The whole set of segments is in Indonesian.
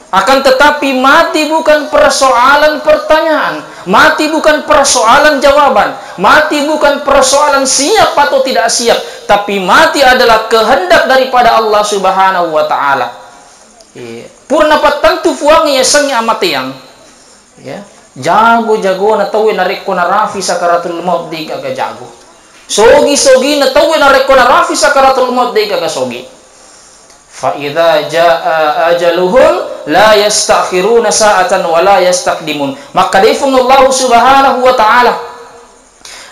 Akan tetapi mati bukan persoalan pertanyaan, mati bukan persoalan jawaban, mati bukan persoalan siap atau tidak siap, tapi mati adalah kehendak daripada Allah Subhanahu wa taala. Purna patantu fuangi yasangi amatiang. Ya. Jago-jago na tawi na rekko na rafi sakaratul maut di kaga jago. Sogi-sogi na tawi na rekko na rafi sakaratul maut di kaga sogi. Fa idza jaa ajaluhum la yastakhiruna sa'atan wa la yastaqdimun. Maka defung Allah Subhanahu wa taala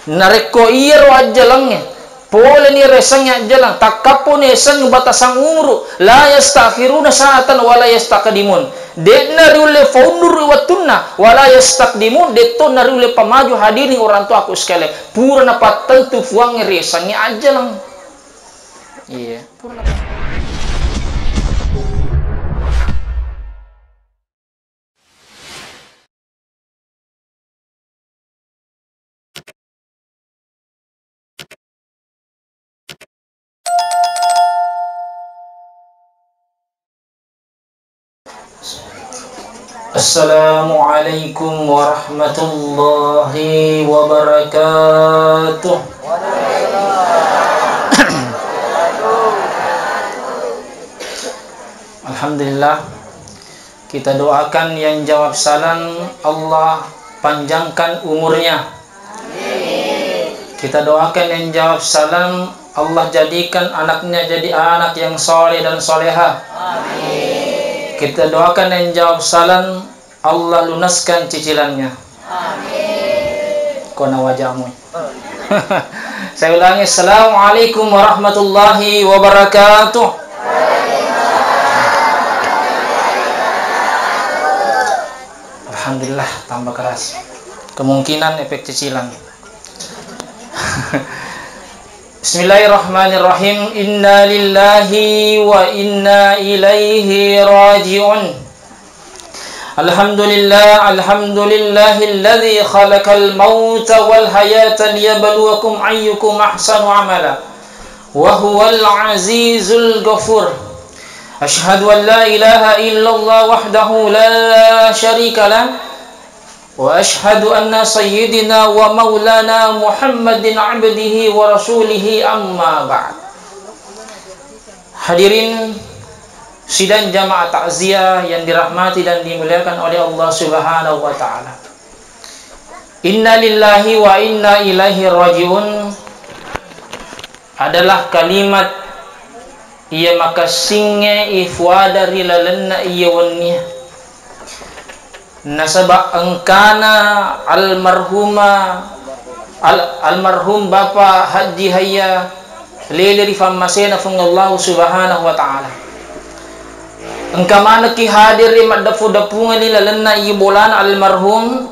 nareko iro ajalangnya pole ni resangnya ajalang takapo ni sang batasang umru la yastakhiruna sa'atan wa la yastaqdimun. Dekna riule faundur watunna wa la yastaqdimun, deton riule pamaju hadiri orang tua aku sekali purna patentu fuang resangnya ajalang. Iya, purna. Assalamualaikum warahmatullahi wabarakatuh. Alhamdulillah, kita doakan yang jawab salam Allah panjangkan umurnya. Kita doakan yang jawab salam Allah jadikan anaknya jadi anak yang soleh dan soleha. Kita doakan yang jawab salam Allah lunaskan cicilannya. Amin. Kona wajahmu. Saya ulangi, Assalamualaikum warahmatullahi wabarakatuh. Alhamdulillah, tambah keras. Kemungkinan efek cicilan. Bismillahirrahmanirrahim. Inna lillahi wa inna ilaihi raji'un. Alhamdulillah, alhamdulillahilladzi khalaqal mauta wal hayata liyabluwakum ayyukum ahsanu amala wa huwal azizul ghafur. Asyhadu an la ilaha illallah wahdahu la syarika lah wa ashhadu anna sayyidina wa maulana Muhammadin abdihi wa rasulihi, amma ba'd. Hadirin sidang jamaah takziah yang dirahmati dan dimuliakan oleh Allah Subhanahu wa taala. Inna lillahi wa inna ilaihi rajiun adalah kalimat ia maka singe ifwada rilalanna iya wanniya nasaba angkana almarhum Bapak Haji Hayya lele rifamasena fung Allah Subhanahu wa taala. Engkamana ki hadir madafu dapungan nila lenna ibolan almarhum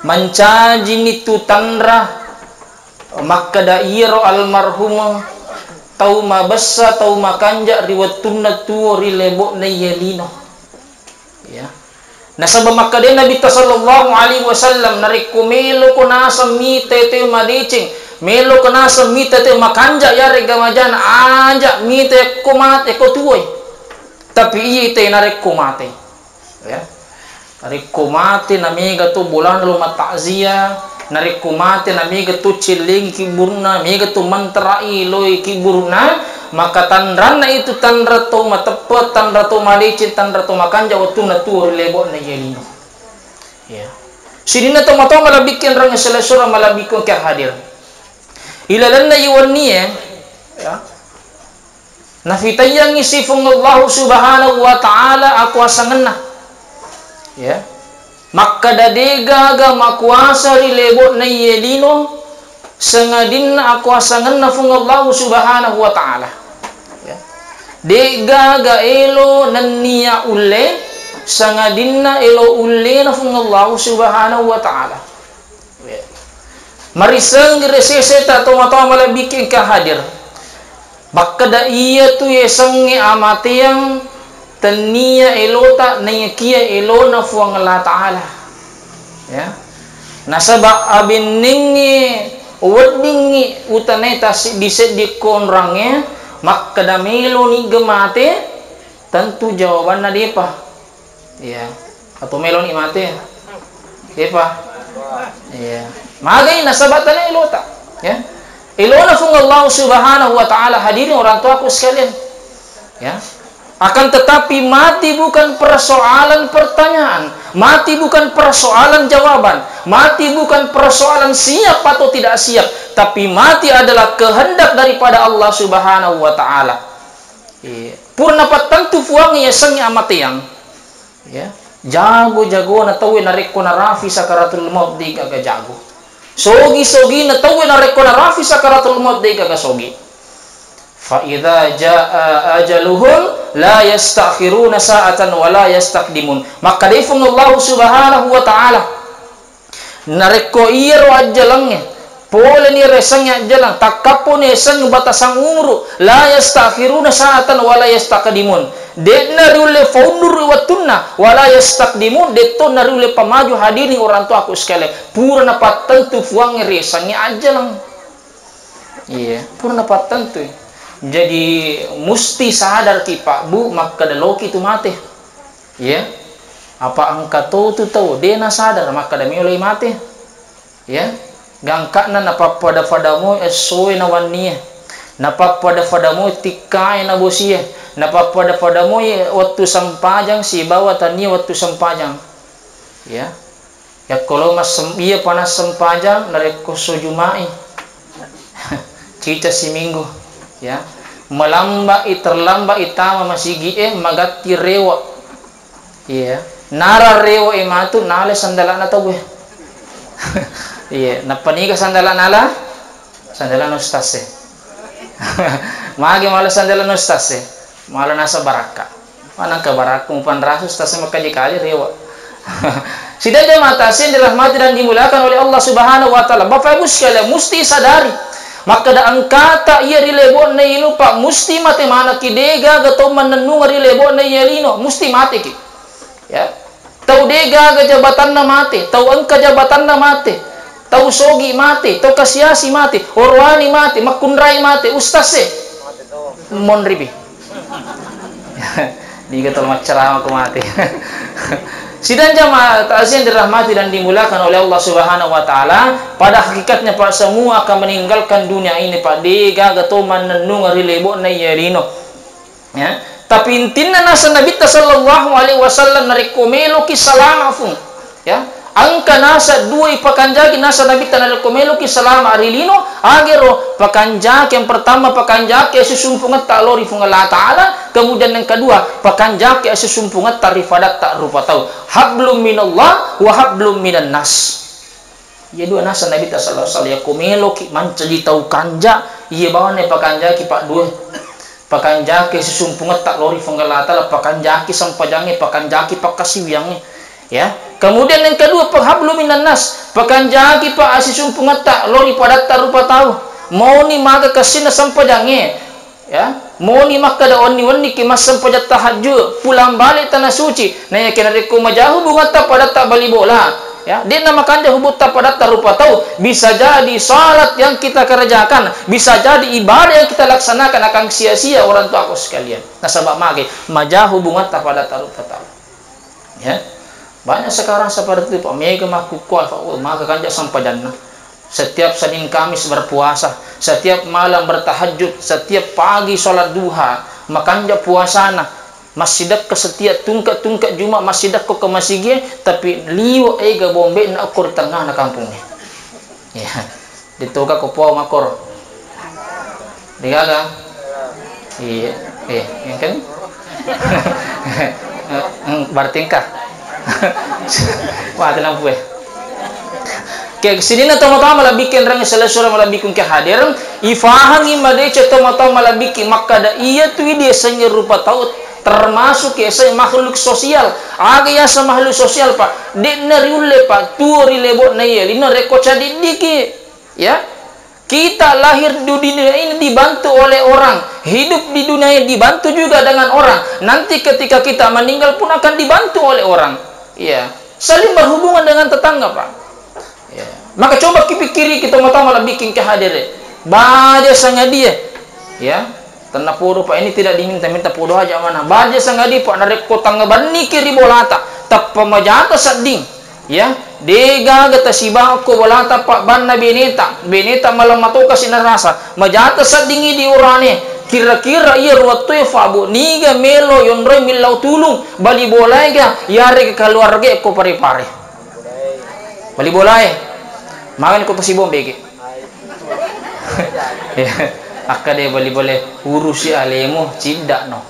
mancaji nitu tanra makka dairo almarhum tau mabassa tau makanja riwatunna tuwo rilebo na yelino. Ya. Nasaba makade Nabi sallallahu alaihi wasallam narikumelo ko nasa mite te madicing melo ko nasa mite te makanja yare gamajan anja mite kumate ko tuoy tapi ite narik kumate. Ya. Narik kumate namiga to bulan lumat takziah narik kumate namiga to ciling kiburna miga to mantra iloy kiburna maka tanran na itu tanra to matepet tanra to malicin tanra to makanja waktu na tu lebo na yelino. Ya. Sidina to mato malabikin rang selasura malabikon ka hadir. Ilalan na iwan niya. Ya. Nafitayang isifung Allah Subhanahu wa taala aku asangan na. Ya. Maka dadega ga makuasa rilebo na yelino sengadin aku asangan na fung Allah Subhanahu wa taala. Ya. Dega ga elo nania ulle sangadinna elo ulle na fung Allah Subhanahu wa taala. Ya. Marisang resese ta to mata malabikin ka hadir. Bakka da iya tu yesangi amate yang tania elota na kia elo na fung Allah taala. Ya. Nasaba abin ningi wadingi utaneta dised di konrangnya maka damelo ni gemate tentu jawaban na depa Iya. Atau melon imate. Iya Pak. Iya. Magai nasabatana ilota. Ya. Ilona fung Allah Subhanahu wa taala, hadirin orang tuaku sekalian. Ya. Akan tetapi mati bukan persoalan pertanyaan, mati bukan persoalan jawaban, mati bukan persoalan siap atau tidak siap, tapi mati adalah kehendak daripada Allah Subhanahu wa taala. Purna patantu fuang ya sangnya amatiyang. Ya. Jago na tawi na rekko na rafi sakaratul maut di kaga jago. Sogi na tawi na rekko na rafi sakaratul maut di kaga sogi. Fa idza jaa ajaluhum la yastakhiruna sa'atan wa la yastaqdimun. Maka difung Allah Subhanahu wa taala narekko iro ajalangnya pole ni resangnya ajalang takapo ni sang batasang umru la yastakhiruna sa'atan wa la yastaqdimun. Detna rule faundur watunna wa la yastaqdimun, detto na rule pamaju hadirin orang tua aku sekalian. Pura na patentu fuang resangnya ajalang. Iya, pura na patentu. Jadi mesti sadar ki Pak Bu, maka daloki tu mati. Ya. Apa angka tu tahu dena sadar maka demi oleh mati. Ya. Gangka na napapada padamu esoe na waniya. Napapada padamu tikai na bosia. Napapada padamu waktu sampajang si bawa tani waktu sampajang. Ya. Ya kalau mas iya panas sampajang nareko sojumai. Cita si minggu. Ya, melamba terlamba itama masigi magati rewa. Iya, nara rewa ematu nale sandalan atau gue. Iya, napaniga sandalan nala sandalan ustase. Magi malah sandalan ustase, malah nasa baraka. Mana ke baraka umpan rasus ustase makaji kali rewa. Sidang jemaah tasin dirahmati dan dimulakan oleh Allah Subhanahu wa taala. Bapak Ibu sekalian mesti sadari. Maka da angkata ia rilebo na ilo Pak musti mate mana kidega gato manenung rilebo na yelino musti mate ki. Ya. Tau dega ga jabatan na mate, tau angka jabatan na mate, tau sogi mate, tau kasiasi mate, orwani mate, makundrai mate, ustase. Mon ribi. Di gato macam ko mate. Sidang jamaah ta'zin dirahmati dan dimulakan oleh Allah Subhanahu wa taala, pada hakikatnya Pak semua akan meninggalkan dunia ini Pak dega gato manenung rilebo na yerino. Ya. Tapi intina nasa Nabi sallallahu alaihi wasallam narekomelo ki salama fung. Ya. Angka nasa dua pakanjaki nasa Nabi narekomelo ki salama arilino agero pakanjaki yang pertama pakanjaki susumpungat tak lori fung Allah taala. Kemudian yang kedua, pakanjaki asusumpungat tarifadat tak rupa tahu. Hablum minallah wa hablum minan nas. Ya dua nasa Nabi sallallahu alaihi wasallam komelo ki mancaji tahu kanja, iya bawa ne pakanjaki Pak dua. Pakanjaki asusumpungat tak lori funggalata, pakanjaki sampajange, pakanjaki pakasiwiange. Ya. Kemudian yang kedua, hablum minan nas. Pakanjaki Pak asusumpungat tak lori padat tak rupa tahu. Mau ni maga kasina sampajange. Ya, mau ni maka da onni wonni ki masam pajat tahajud pulang balik tanah suci na ya kena reku majahu bunga ta pada tak bali bola ya dia nama kanja hubut ta pada tak rupa tahu bisa jadi salat yang kita kerjakan bisa jadi ibadah yang kita laksanakan akan sia-sia orang tua aku sekalian nasabak mage majahu bunga ta pada tak rupa tahu ya banyak sekarang seperti itu Pak mega makukul maka kanja sampajanna. Setiap Senin Kamis berpuasa, setiap malam bertahajud, setiap pagi sholat duha, makanya puasana. Masjidak ke setiap tungkat Jumat masjidak ko ke masjid, tapi liwa ega bombe na akor tengah na kampungnya. Ya, ditoga ko po makor. Digaga. Iya, yang kan? Bertingkah. Wah, tenang gue. Kaya sini na tama-tama malabikin rang salasura malabikun ke hadir ifahangi madecha tama-tama malabiki maka da iya tu dia sanya rupa taut termasuk ya saya makhluk sosial aga ya sa makhluk sosial Pak de na riule Pak tuori lebo na iya lino rekocha didiki ya kita lahir di dunia ini dibantu oleh orang hidup di dunia ini dibantu juga dengan orang nanti ketika kita meninggal pun akan dibantu oleh orang ya saling berhubungan dengan tetangga Pak. Ya. Maka coba kipikiri kita mau malah bikin kehadir baja sanga dia ya tanah podo Pak ini tidak diminta-minta podo aja mana baja sanga dia Pak narek kota ngabani kiri bolata tappa majata sadding, ya dega gata siba ko wala tapak banna beneta malam matoka sinarasa majata saddingi di urane kira-kira iya ruwatto fabu niga melo yonroy milau tulung bali bolai ga yare ke keluarga ko pare-pare bali bolai mangan ko to si bombege ya akade bali boleh urusi alemo cinda no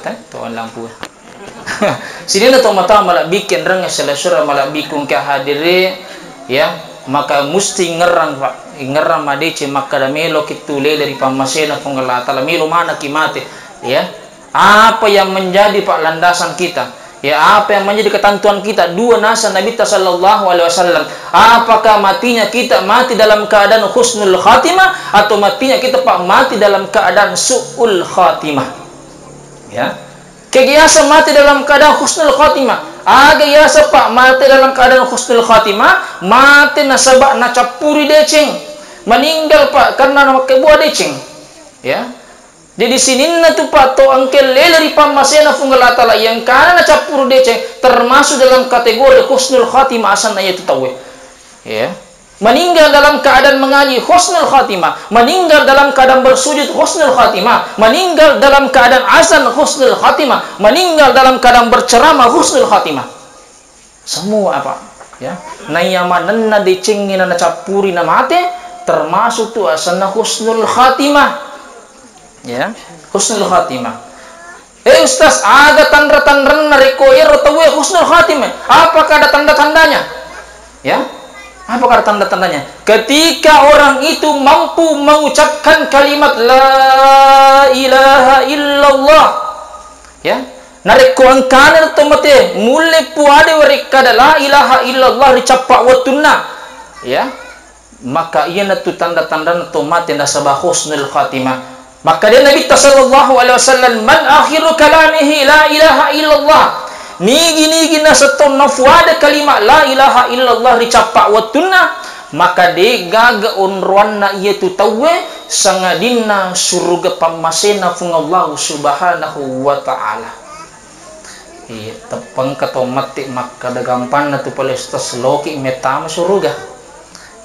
tan tuan lampu sini na to mata mala bikin rang selasura mala bikung ka hadire ya maka musti ngerang pak ngerang madece maka damelo kitule dari pamasena penggalata lamelo mana kimate ya apa yang menjadi pak landasan kita ya apa yang menjadi ketentuan kita dua nasa Nabi sallallahu alaihi wasallam apakah matinya kita mati dalam keadaan husnul khatimah atau matinya kita pak mati dalam keadaan su'ul khatimah ya kegiasa mati dalam keadaan husnul khatimah agayasa pak mati dalam keadaan husnul khatimah mati nasabak nacapuri deceng meninggal pak karena kebuah deceng ya jadi sini na tu pak to angkel leleri pamasena fungalatala yang kana nacapuri deceng termasuk dalam kategori husnul khatimah asan na itu tahu ya meninggal dalam keadaan mengaji husnul khatimah, meninggal dalam keadaan bersujud husnul khatimah, meninggal dalam keadaan azan husnul khatimah, meninggal dalam keadaan berceramah husnul khatimah. Semua apa? Ya. Nayamananna dicengina na capuri na mate termasuk tu asana husnul khatimah. Ya, husnul khatimah. Ustaz, ada tanda-tanda rekoir atau husnul khatimah? Apakah ada tanda-tandanya? Ya. Apa tanda-tandanya? Ketika orang itu mampu mengucapkan kalimat la ilaha illallah, ya, narik kuangkan atau mate mulai puade mereka la ilaha illallah dicapak watunna, ya, maka ia natu tanda-tanda atau mate nasabah husnul khatimah. Maka dia Nabi sallallahu alaihi wasallam man akhiru kalamihi la ilaha illallah. Nigi na seton nafuada kalimat la ilaha illallah dicapak watunna maka de gaga unruanna ia tu tawe sangadina surga pamasena fung Allah subhanahu wa ta'ala iya tepang kato mati maka da gampan na tu palestas loki metama surga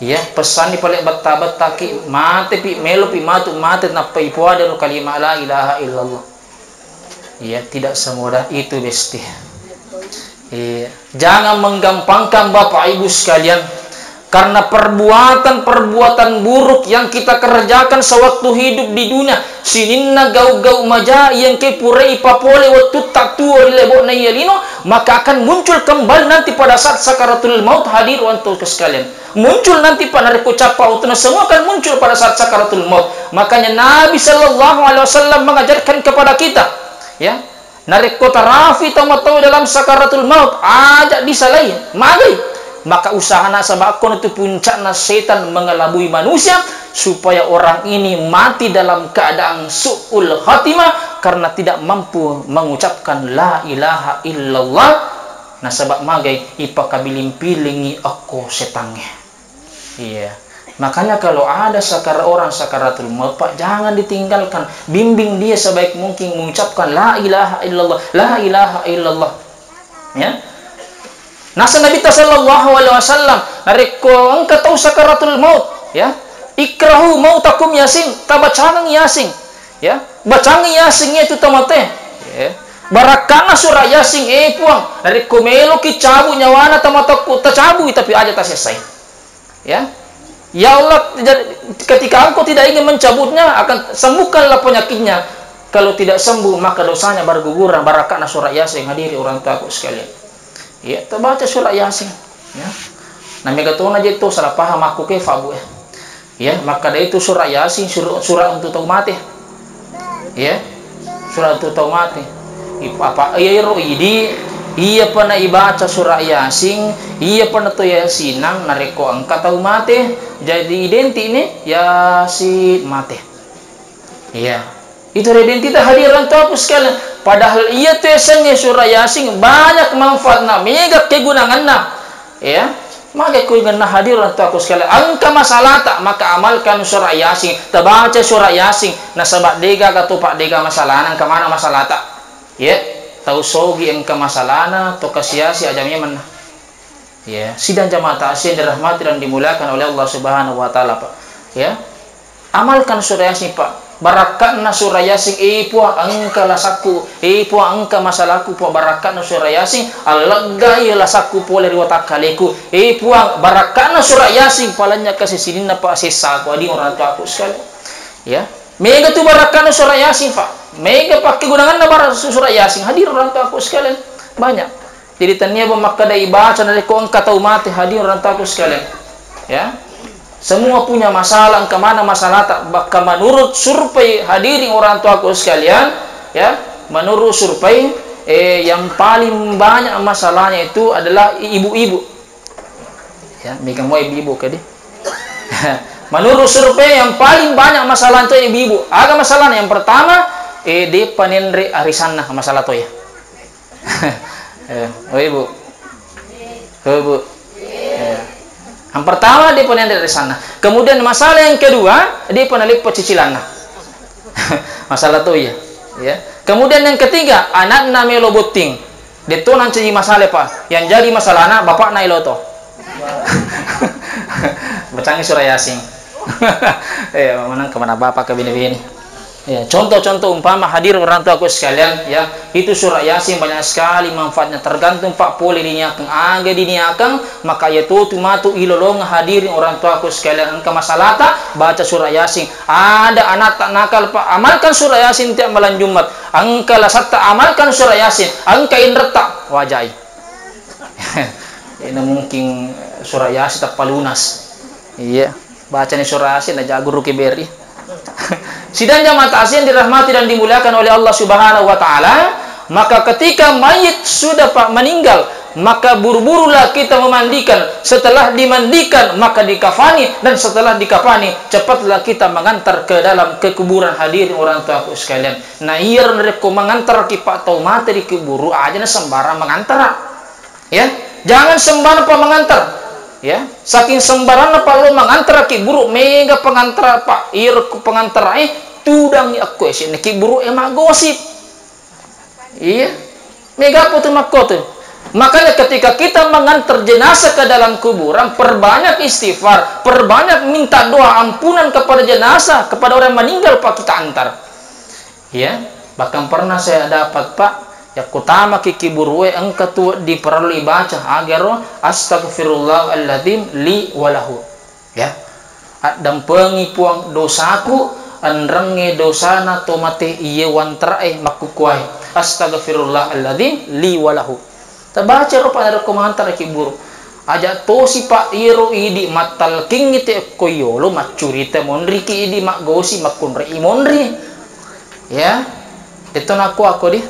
iya pesan di pale bata-bata ki mate pi melo pi matu mate na paipuada no kalimat la ilaha illallah iya tidak semudah itu besti. Jangan menggampangkan Bapak Ibu sekalian karena perbuatan-perbuatan buruk yang kita kerjakan sewaktu hidup di dunia sininna gau-gau maja yang ke purei papole waktu tak tua lebo na yalino maka akan muncul kembali nanti pada saat sakaratul maut hadir untuk sekalian muncul nanti pada reku capa utuna semua akan muncul pada saat sakaratul maut makanya Nabi sallallahu alaihi wasallam mengajarkan kepada kita ya narik kota rafi tahu dalam sakaratul maut ajak disalai magai maka usaha nasabakon itu puncaknya setan mengelabui manusia supaya orang ini mati dalam keadaan su'ul khatimah karena tidak mampu mengucapkan la ilaha illallah nasabak magai ipakabiling pilingi aku setange iya makanya kalau ada orang sakaratul maut Pak jangan ditinggalkan bimbing dia sebaik mungkin mengucapkan la ilaha illallah la ilaha illallah ya nasa Nabi sallallahu alaihi wasallam nareko engkau tahu sakaratul maut ya ikrahu mautakum yasin tabacang yasin ya bacang yasin itu tamate ya barakana surah yasin puang nareko melo ki cabu nyawana tamataku tacabu tapi aja tak selesai ya ya Allah, ketika engkau tidak ingin mencabutnya, akan sembuhkanlah penyakitnya. Kalau tidak sembuh, maka dosanya berguguran. Barakana surah Yasin, hadiri orang tua aku sekalian. Ya, terbaca surah Yasin. Ya. Namanya katona aja itu salah paham aku ke fabu ya. Maka dari itu surah Yasin, surah untuk tahu mati. Ya, surah untuk tahu mati. Apa iya pernah ibaca surah Yasin, iya pernah tu Yasinang nareko angka tahu mati, jadi identik ini Yasin mati. Iya, itu identitas hadiran tu apa sekalian. Padahal iya tu esennya surah Yasin banyak manfaatnya, mega kegunaan ya. Maka ku ingin hadiran tu aku sekalian. Angka masalah tak maka amalkan surah Yasin, terbaca surah Yasin. Nasabak dega katu pak dega masalah, nang kemana masalah tak? Ya. tahu sogi engka masalana to kasiasi ajamnya mana. Ya, sidang jamaah ta'zim dirahmati dan dimuliakan oleh Allah Subhanahu wa taala, Pak. Ya. Amalkan surah Yasin, Pak. Barakatna surah Yasin puang angka lasaku, puang angka masalahku, Pak. Barakatna surah Yasin alaggai lasaku pole riwatakaleku. Puang barakatna surah Yasin palanya kasih sinina, Pak, sesaku adi orang tua aku sekali. Ya. Mega tu barakatna surah Yasin, Pak. Mega pakai gunangan na surah Yasin hadir orang tua aku sekalian. Banyak. Jadi tania memakadai baca dari ko angka tau mati hadir orang tua aku sekalian. Ya. Semua punya masalah, ke mana masalah tak bakal menurut survei hadirin orang tua aku sekalian, ya. Menurut survei yang paling banyak masalahnya itu adalah ibu-ibu. Ya, mereka mau ibu-ibu kadi. Menurut survei yang paling banyak masalah itu ibu-ibu. Aga masalahnya yang pertama de panenre arisanna masalah to ya. Oh ibu. Oh ibu. Ya. Yang pertama dia pengen dari sana. Kemudian masalah yang kedua dia penalip pecicilan. Masalah tuh ya. Ya. Kemudian yang ketiga anak namelo boting. Dia tuh nanti masalah Pak. Yang jadi masalah anak bapak nailoto. Bacangi surah Yasin. Ya mana kemana bapak ke bini-bini. Ya, contoh-contoh umpama hadir orang tua aku sekalian, ya, itu surah Yasin banyak sekali manfaatnya, tergantung Pak poli diniakan, aga diniakan, maka ya tu matu ilolong hadirin orang tua aku sekalian, engka masalah tak baca surah Yasin. Ada anak tak nakal Pak, amalkan surah Yasin tiap malam Jumat. Engka lasat tak amalkan surah Yasin, engka indret tak wajai. Ini mungkin surah Yasin tak palunas. Iya, baca nih surah Yasin aja guru kiberi. Sidang jamaah ta'zim dirahmati dan dimuliakan oleh Allah Subhanahu wa taala, maka ketika mayit sudah Pak meninggal, maka buru-burulah kita memandikan. Setelah dimandikan maka dikafani, dan setelah dikafani cepatlah kita mengantar ke dalam kuburan hadirin orang tua aku sekalian. Nah, iya mereka mengantar ki Pak tau mati di kuburu aja na sembarang mengantar. Ya, jangan sembarang Pak mengantar. Ya, saking sembarangan Pak lo mengantar ki buruk mega pengantar Pak ir pengantar tudang aku sini ki buruk emak gosip. Iya, mega apa tuh makotu. Makanya ketika kita mengantar jenazah ke dalam kuburan, perbanyak istighfar, perbanyak minta doa ampunan kepada jenazah, kepada orang meninggal Pak kita antar. Ya, bahkan pernah saya dapat Pak ya kutama kiki burwe engka tu diperlu dibaca agar astagfirullahaladzim li walahu. Ya, dan pengipuang dosaku andrenge dosana tomate iye wantrae makukuai astagfirullahaladzim li walahu. Terbaca rupa ada komentar ki buru aja tosi Pak iro idi matal king ite koyolo macurita monri ki idi mak gosi makunre imonri. Ya, itu aku di.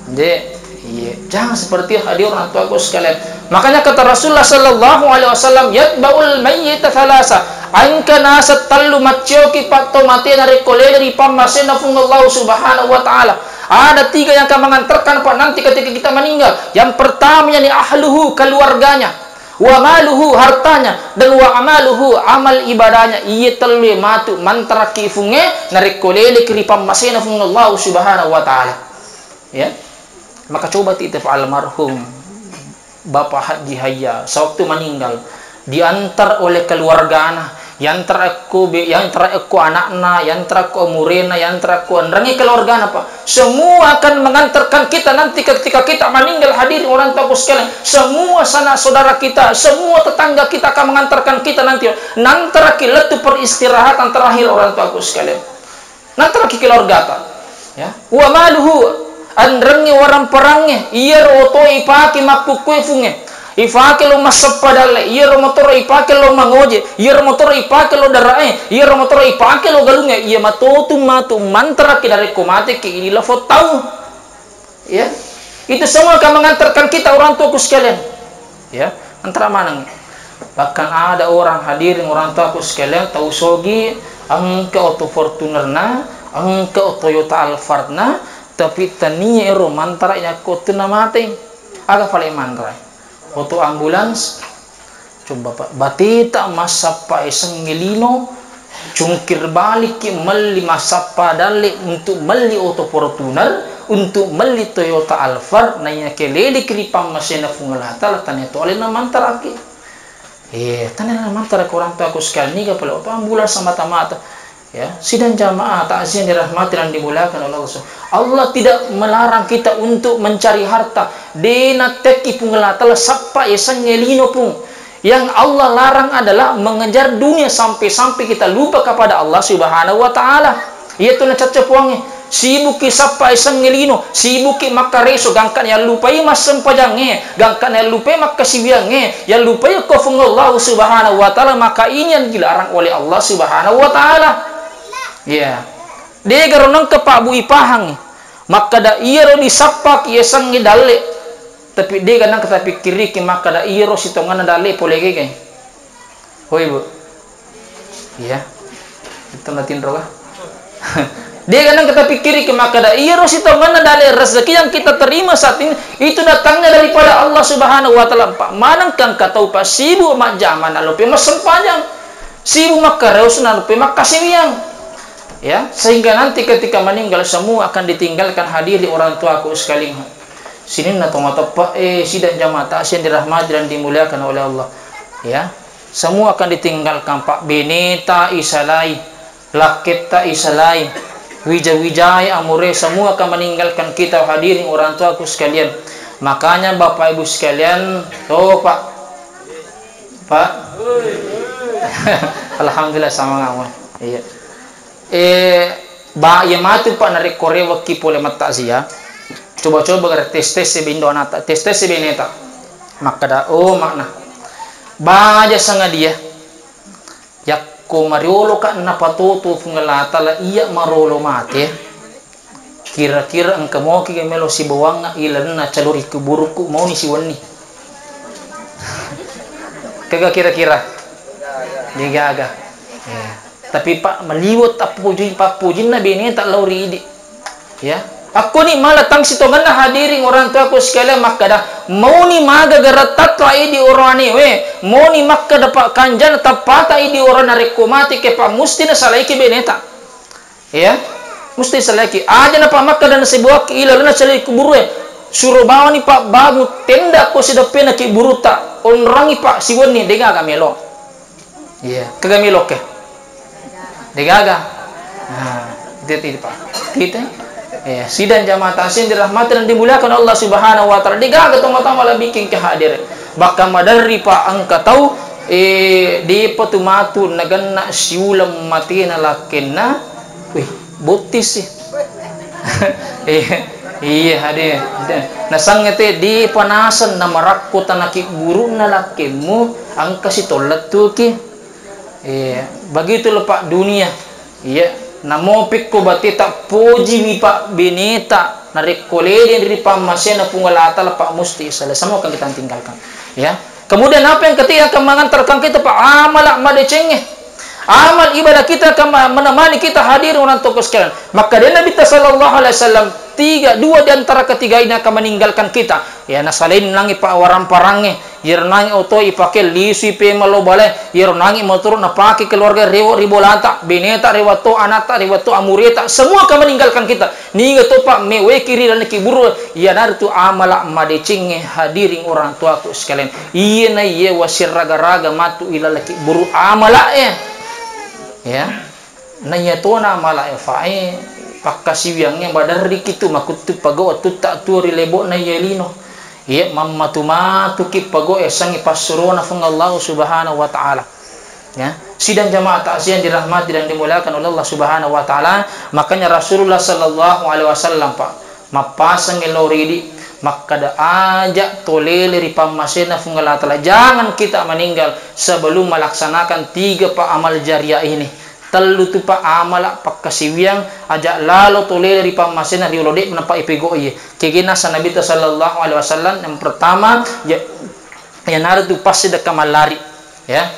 Jadi, iya, jangan seperti hadir orang tua aku sekalian. Makanya kata Rasulullah sallallahu alaihi wasallam, yatba'ul mayyita thalasa. Angka nasat tallu macioki patto mati dari koleri pamasena fungallahu subhanahu wa ta'ala. Ada 3 yang akan mengantarkan Pak nanti ketika kita meninggal. Yang pertama yakni ahluhu, keluarganya. Wa maluhu, hartanya, dan wa amaluhu, amal ibadahnya. Iya tallu matu mantra kifunge dari koleri kiri pamasena fungallahu subhanahu wa ta'ala. Ya. Maka coba titip almarhum Bapak Haji Hayya sewaktu meninggal diantar oleh keluargana, yang teraku anakna, yang teraku umurena, yang teraku andrangi keluargana Pak. Semua akan mengantarkan kita nanti ketika kita meninggal hadir orang tua sekalian. Semua sanak saudara kita, semua tetangga kita akan mengantarkan kita nanti. Nantara letu peristirahatan terakhir orang tua sekalian. Nantara keluarga Pak. Ya. Wa maluhu andrangi orang perangnya iya roto ipaki makukue funge ifake lo masapadalle iya motor ipake lo mangoje iya motor ipake lo darae iya motor ipake lo galunge iya matu mantra ki dari komate ki ini lo tahu. Ya, itu semua akan mengantarkan kita orang tuaku sekalian. Ya, antara mana nih? Bahkan ada orang hadirin orang tuaku sekalian tahu sogi angka auto Fortunerna, angka Toyota Alphardna, tapi tania ero mantara nya kotu na mate aga fale mantra auto ambulans coba Pak batita masapa isang ngelino cungkir balik ki mali masapa dali untuk mali auto Fortuner untuk meli Toyota Alphard nanya kelele kelipam masena fungalata tanya to alena mantar aki tanya mantar orang tua aku sekali ni kapal apa ambulan sama mata ya. Sidang jamaah takziah dirahmati dan dimuliakan oleh Allah. Allah tidak melarang kita untuk mencari harta. Dena teki pungelata sapa esan ngelino pun. Yang Allah larang adalah mengejar dunia sampai-sampai kita lupa kepada Allah Subhanahu wa taala. Ia tu na cacapuange. Sibuki sapa esan ngelino, sibuki makareso gangkan yang lupai mas sempajange, gangkan yang lupai makasibiange, yang lupai kafung Allah Subhanahu wa taala, maka ini yang dilarang oleh Allah Subhanahu wa taala. Ya, dia garonang ke Pak Bu Ipahang, maka da iro disapak ia sangi dale, tapi dia kadang kata pikiri ki maka da iro sitongan dale polege ke, hoi Bu, ya, itu natin roga. Dia kadang kata pikiri ki maka da iro sitongan dale rezeki yang kita terima saat ini itu datangnya daripada Allah Subhanahu wa taala. Pak manang kang katau Pak sibu mak zaman alope mas sepanjang, sibu mak kareus alope mak kasiwiang. Ya, sehingga nanti ketika meninggal semua akan ditinggalkan hadiri orang tua aku sekalian. Sini na tomato pak sidang jamaah takziah dirahmati dan dimuliakan oleh Allah. Ya, semua akan ditinggalkan Pak Beneta Isalai, Laketa Isalai, Wijay Amure, semua akan meninggalkan kita hadirin orang tua aku sekalian. Makanya Bapak Ibu sekalian, Pak. Alhamdulillah sama ngawan. Iya. Ya matu Pak narik korewa ki pole matakziah. Coba-coba tes sebindo anata, tes sebeneta. Maka da makna. Baja sanga dia. Yakko mariolo ka na patutu fungalata la iya marolo mate. Kira-kira ang kamo ki melo si bawang ilan na caluri kuburuku mau ni si wani. Kaga kira-kira. Digaga. Tapi Pak meliwat pujin na Beneta lauri idi. Ya. Aku ni malah tang sitongan na hadiring orang tua aku sekalian maka dah mau ni maga garatat la idi orang ni mau ni maka dapat kanjan tapata idi orang na rekomati ke Pak musti na salaiki Beneta. Ya. Musti salaiki. Aja na Pak maka dan sebuah ilal na salaiki buru suruh bawa ni Pak babu tenda ko sidape na ki buruta onrangi Pak siwon ni denga gamelo. Ya. Kagamelo ke. Degaga. Nah, itu Pak. Kita sidang jamaah takziah dirahmati dan dimuliakan Allah Subhanahu wa taala. Degaga tama-tama la bikin kehadir. Baka madari Pak angka tahu di patumatu naganna siulam mati na lakenna. Wih, botis sih. Iya hadir. Nasang ngete di panasan na marakko tanaki guru na lakemu angka si tolat tu ki. Begitu loh Pak dunia. Iya, namopik ko bati tak puji mi Pak Beneta narik kolede dari pamasena pungalata lah Pak musti salah semua akan kita tinggalkan. Ya. Kemudian apa yang ketiga akan mengantarkan kita Pak amal madecenge. Amal ibadah kita akan menemani kita hadir orang tokoh sekalian. Maka dia Nabi sallallahu alaihi wasallam dua di antara ketiga ini akan meninggalkan kita. Ya nasalain nangi Pak waram parange, yer nangi auto ipake lisi pe malo bale, yer nangi motor na pake keluarga ribolanta, Beneta rewato anata rewato amureta, semua akan meninggalkan kita. Ninga to Pak mewe kiri dan ki buru, ya nartu amala madecenge hadiring orang tuaku sekalian. Iye na iye wasir raga-raga matu ilalaki buru amala ya nanya to na mala fae pakasiwiang yang badar dikitu makutu pago tu tak tu rilebo na yelino ya mamatu ki pago esangi pasurona fung Allah Subhanahu wa taala. Ya, sidang jamaah takziah dirahmati dan dimuliakan oleh Allah Subhanahu wa taala. Makanya Rasulullah sallallahu alaihi wasallam Pak mapasang eloridi maka da ajak tolele ripamasena fungalatala. Jangan kita meninggal sebelum melaksanakan 3 Pak amal jariah ini. Telu tu Pak amal Pak kasiwiang ajak lalu tolele ripamasena riolode menapa ipego iye. Kegina sa Nabi sallallahu alaihi wasallam yang pertama ya naru tu pasti sedekah malari ya.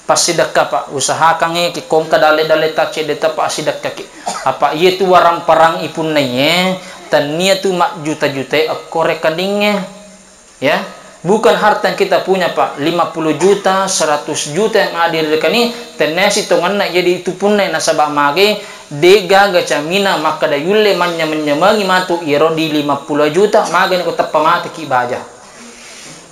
Pasti sedekah Pak usahakan ki kongka dale-dale tace deta Pak sedekah ki. Apa iye tu warang parang ipun naye tania tu mak juta-juta korek kandingnya ya Bukan harta yang kita punya, Pak. 50 juta, 100 juta yang ada di dekat ini, tenesi tongan nak jadi itu pun na nasabah mage dega gacamina maka da yulle manya menyemangi matu iro di 50 juta mage ni ko tapamate ki baja.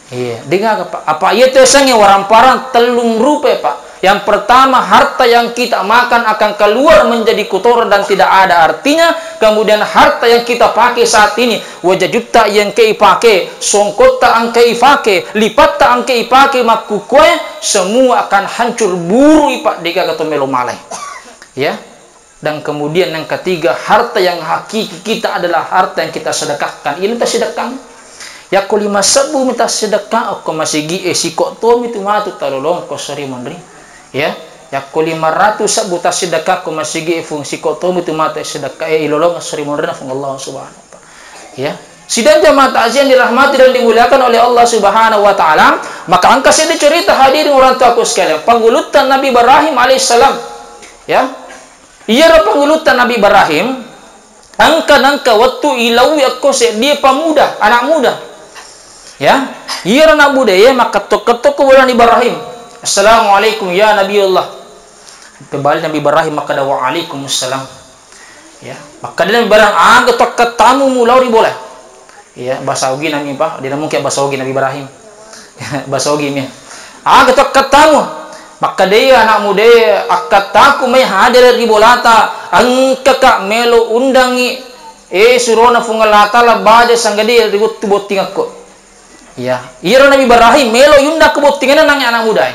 Iya, dega Pak. Apa iya teh sange waramparang telung rupiah, Pak. Yang pertama, harta yang kita makan akan keluar menjadi kotoran dan tidak ada artinya. Kemudian harta yang kita pakai saat ini, wajah juta yang kei pakai, songkot tak angkei pakai, lipat tak angkei pakai, makukue, semua akan hancur buru Pak deka kata melo malai. Ya. Dan kemudian yang ketiga, harta yang hakiki kita adalah harta yang kita sedekahkan. Ini kita sedekahkan. Ya ko 5,000 minta sedekah, ko masigi esiko to mitu matu talolong ko sari mandri. Ya ko 500 buta sedekah ko masigi fungsi ko to mitu matu sedekah ilolong sari mandri na Allah subhanahu wa ta'ala. Ya. Sidang jamaah takziah dirahmati dan dimuliakan oleh Allah Subhanahu wa taala, maka angka saya cerita hadirin orang tua aku sekalian, pengulutan Nabi Ibrahim alaihissalam. Ya. Ia pengulutan Nabi Ibrahim, angka waktu ilawi aku dia pemuda, anak muda. Ya, ia anak muda ya, maka ketok kebulan Ibrahim. Assalamualaikum ya Nabiullah. Kembali Nabi Ibrahim maka da waalaikumsalam. Ya, maka dia barang ketok ketamu mulau boleh. Ya, bahasa ugi nami Pak, dia mungkin bahasa ugi Nabi Ibrahim. Bahasa ugi mi. Ketok ketamu. Maka dia anak muda akataku may hadir di bolata angka ka melo undangi surona fungalata la baja sanggadi ribut boting aku. Ya, ira Nabi Ibrahim melo yunda kebotingan nang anak muda.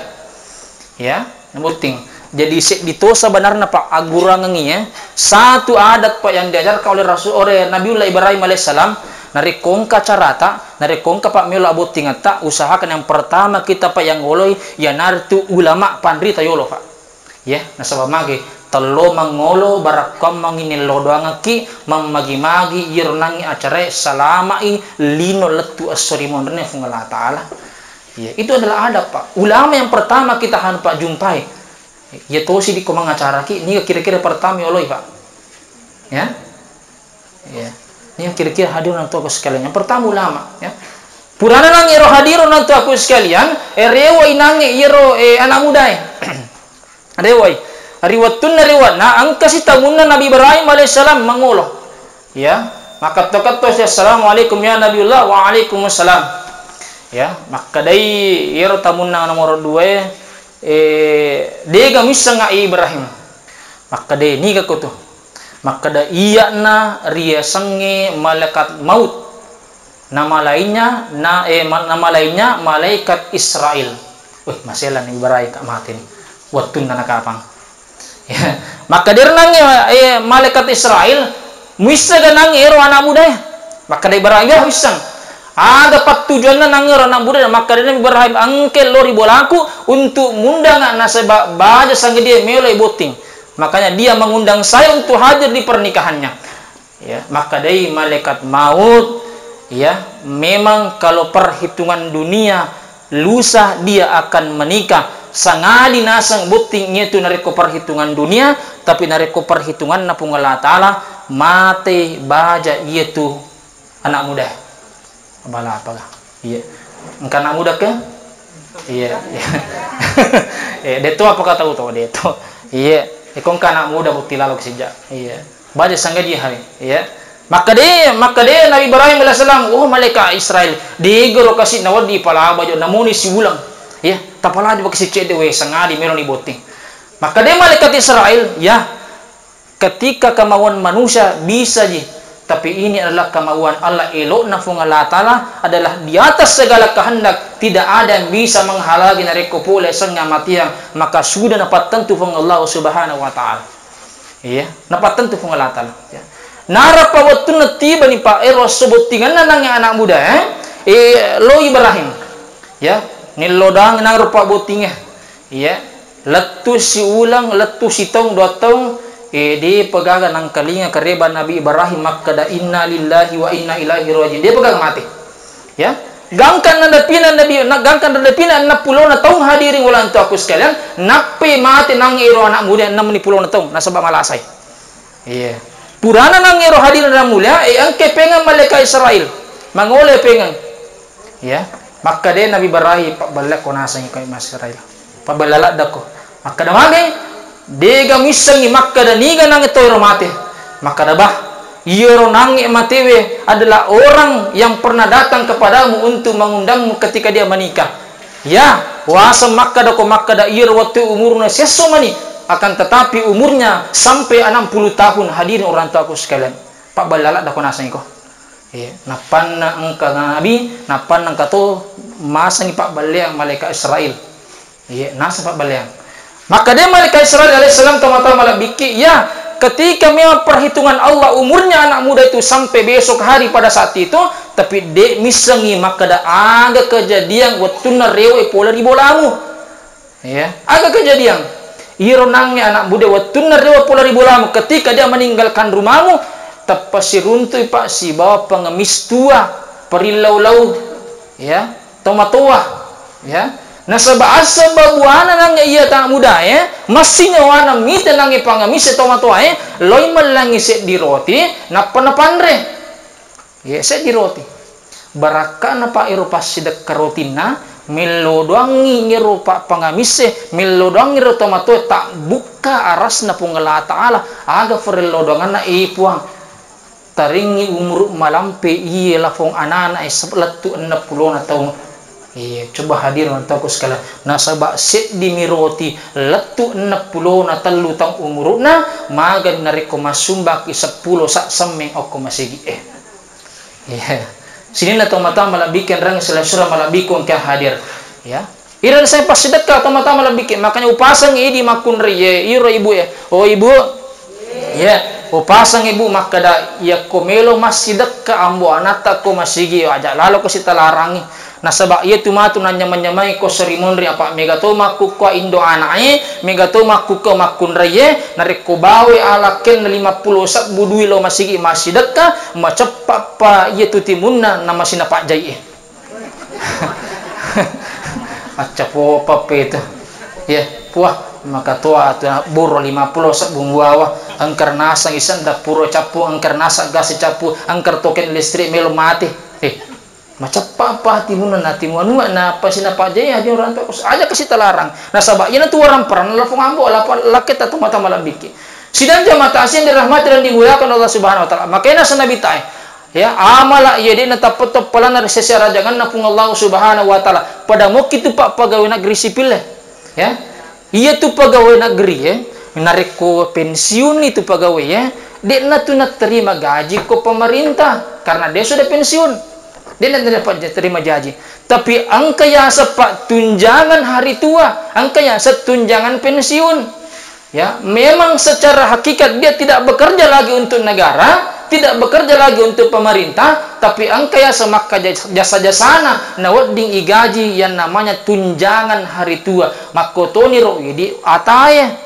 Ya, boting. Jadi ditosa benarna Pak agurangi ya. Satu adat Pak yang diajarkan oleh Nabiullah Ibrahim alaihissalam, nari kongka carata, nari kongka Pak melo aboting ta usahakan yang pertama kita Pak yang ngoloi ya nartu ulama pandri tayolo Pak. Ya, nasabah mage telo mangolo barakam mangini lodoangaki mamagi-magi yirnangi acara salamai lino letu asori monderne fungala taala. Ya, itu adalah adab Pak. Ulama yang pertama kita han Pak jumpai. Ya tosi di komang acara ki ini kira-kira pertama oloi Pak. Ya. Ya. Ini kira-kira hadir nanti aku sekalian. Yang pertama ulama, ya. Purana nang iro hadir nanti aku sekalian, rewa inangi iro anak muda. Rewai. Riwatun riwat. Nah, angka si tamunan Nabi Ibrahim alaihissalam mangolo. Ya, maka tokat tos assalamualaikum ya Nabiullah waalaikumsalam. Ya, maka dai iro tamunan nomor 2 dega misanga Ibrahim. Maka dai ni ka ko to. Maka da iya na ria sange malaikat maut. Nama lainnya malaikat Israel. Wih, masalah nih Ibrahim kak mati nih. Watun na nakapang. Ya. Maka dia nangnya malaikat Israel muisa ganang ero anak muda ya. Maka dia Ibrahim ya wisang. Ada pat tujuan na nangero anak muda maka dia Ibrahim angkel lori bolaku untuk mundang nasabah baja sang dia meloi boting. Makanya dia mengundang saya untuk hadir di pernikahannya. Ya, maka dari malaikat maut ya, memang kalau perhitungan dunia lusa dia akan menikah. Sangadi nasang butingnya itu nareko perhitungan dunia, tapi nareko perhitungan na pungala taala mate baja itu anak muda. Bala apa lah? Iya. Engkau anak muda ke? Iya. Deto apa kata tahu deto? Iya. Ikon anak muda bukti lalu sejak. Iya. Baca sangga dia hari. Iya. Maka dia Nabi Ibrahim alaihissalam, oh malaikat Israel, dia gero kasih nawadi pala bajo namuni si ulang. Ya, tapala di bakasi cede we sangadi meron ni boting. Maka dia malaikat Israel, ya. Ketika kemauan manusia bisa ji, tapi ini adalah kemauan Allah elok na fungala taala adalah di atas segala kehendak, tidak ada yang bisa menghalangi nareko pula sanga matiang, maka sudah dapat tentu fung Allah Subhanahu wa taala. Iya, dapat tentu fung Allah taala, ya. Nara pawatun tiba ni Pak Ero sebutingan nang anak muda lo Ibrahim. Ya, ni lodang nang rupa botingnya. Ya, letu si ulang, letu si tong dua tong di pegangan nang kalinga kereba Nabi Ibrahim maka da inna lillahi wa inna ilaihi rajiun. Dia pegang mati. Ya, gangkan nanda pinan Nabi, gangkan nanda pinan na pulau na tong hadirin ulang tu aku sekalian, nape mati nang iro anak muda 6 ni pulau na tong nasabak malasay. Iya. Purana nang iro hadir na mulia angke pengang malaikat Israel. Mangole pengang. Ya. Maka dia Nabi barahi pak balak ko nasa kay Israel. Pabalala dako. Maka damagay dega misangi maka daniga nang ito mati. Maka dabah Yoro nangi matewe adalah orang yang pernah datang kepadamu untuk mengundangmu ketika dia menikah. Ya, wasa makka dako makka da iro waktu umurnya sesomani, akan tetapi umurnya sampai 60 tahun. Hadirin orang tuaku sekalian, pak balala dako nasang ko. Napan na angka nabi, napan nang kato masang pak baliang malaikat Israel. Nasa pak baliang. Maka dia malaikat Israel alaihissalam tama-tama malabiki, ya, ketika memang perhitungan Allah umurnya anak muda itu sampai besok hari pada saat itu, tapi dek misangi maka ada aga kejadian watuna rewe pola di bolamu. Ya, aga kejadian. Ironangnya anak muda watuna rewe pola di bolamu ketika dia meninggalkan rumahmu, tapasi runtui pak si bawa pengemis tua, perilau-lau, ya, tomatua, ya. Nah sebab buana nangnya iya tak muda masih nyawana mita nangi pangamis tomatua loy melangi set di roti napa pandre set di roti baraka napa Eropa sidak karotina melo doangi ngerupa pangamis melo doangi ro tomatua tak buka aras na pungala taala aga ferelo doangan na ipuang taringi umur malampe iya lafong anana sebelat tu 60 na tahun. Coba hadir nontonku sekalian. Nasabak set di miroti letu 60 na telu tang umurna magan nariko masumba ki 10 sak semeng oko masigi sini na tomata malabikin rang selasura malabikon ka hadir ya. Iran saya pas sedekah tomata malabikin makanya upasang idi makun riye iro ibu oh ibu upasang ibu makada ya komelo masih sedekah ambo anata ko masigi aja lalu ko sita larangi. Nasabak iya tumatu nanya menyamai ko serimonri apa megatoma kukwa indo anae megatoma kukwa makun raye narik ko bawe alaken 50 sak budui lo masigi masih deka macepat pa iya tutimunna nama sinapak jai macapo pape itu ya puah maka tua tu buro 50 sak bungwawa angker nasa isan da puro capu angker nasa gas capu angker token listrik melo mati macam apa timunan natimuan na pasina pajaya dia orang tu aja kasih telarang nasabak ina tu orang peran lafung ambo laket atau mata malabiki sidang jamaah asin dirahmati dan dimuliakan Allah Subhanahu wa taala makanya Nabi tai ya amala iya dia natap top pelana secara jangan napung Allah Subhanahu wa taala pada mau kitu pak pegawai negeri sipil ya iya tu pegawai negeri menarik ko pensiun itu pegawai dia tu nak terima gaji ko pemerintah karena dia sudah pensiun. Dia tidak dapat terima gaji. Tapi angka yang sepak tunjangan hari tua, angka yang setunjangan pensiun. Ya, memang secara hakikat dia tidak bekerja lagi untuk negara, tidak bekerja lagi untuk pemerintah, tapi angka yang semaka jasa-jasana nawadding igaji yang namanya tunjangan hari tua. Makotoni ro di ataye